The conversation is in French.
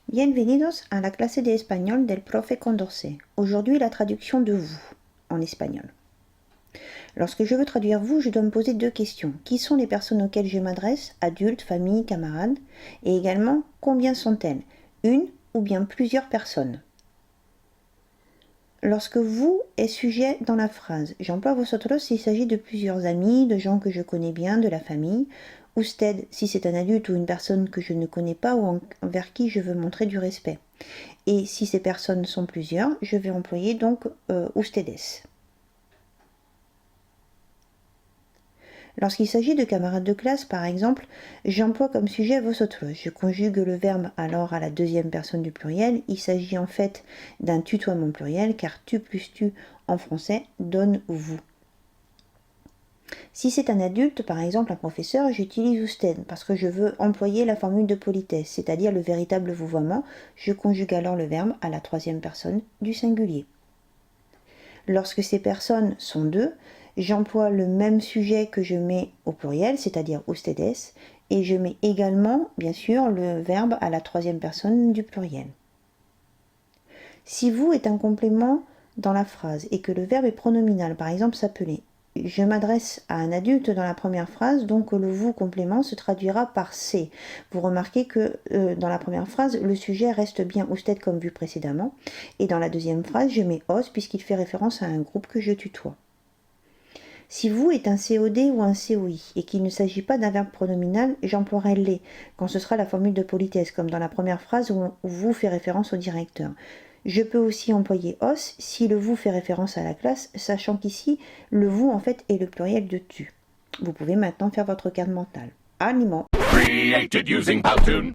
Bienvenidos a la clase de español del profe Condorcet. Aujourd'hui, la traduction de vous en espagnol. Lorsque je veux traduire vous, je dois me poser deux questions. Qui sont les personnes auxquelles je m'adresse, adultes, famille, camarades? Et également, combien sont-elles? Une ou bien plusieurs personnes? Lorsque vous est sujet dans la phrase, j'emploie vosotros s'il s'agit de plusieurs amis, de gens que je connais bien, de la famille. Usted si c'est un adulte ou une personne que je ne connais pas ou envers qui je veux montrer du respect. Et si ces personnes sont plusieurs, je vais employer donc ustedes. Lorsqu'il s'agit de camarades de classe, par exemple, j'emploie comme sujet vosotros. Je conjugue le verbe alors à la deuxième personne du pluriel. Il s'agit en fait d'un tutoiement pluriel car tu plus tu en français donne vous. Si c'est un adulte, par exemple un professeur, j'utilise usted parce que je veux employer la formule de politesse, c'est-à-dire le véritable vouvoiement. Je conjugue alors le verbe à la troisième personne du singulier. Lorsque ces personnes sont deux, j'emploie le même sujet que je mets au pluriel, c'est-à-dire ustedes, et je mets également, bien sûr, le verbe à la troisième personne du pluriel. Si vous est un complément dans la phrase et que le verbe est pronominal, par exemple s'appeler, je m'adresse à un adulte dans la première phrase, donc le vous complément se traduira par c'est. Vous remarquez que dans la première phrase, le sujet reste bien usted comme vu précédemment, et dans la deuxième phrase, je mets os puisqu'il fait référence à un groupe que je tutoie. Si vous est un COD ou un COI et qu'il ne s'agit pas d'un verbe pronominal, j'emploierai les quand ce sera la formule de politesse, comme dans la première phrase où vous fait référence au directeur. Je peux aussi employer os si le vous fait référence à la classe, sachant qu'ici, le vous en fait est le pluriel de tu. Vous pouvez maintenant faire votre carte mentale. Aliment. Created using Powtoon.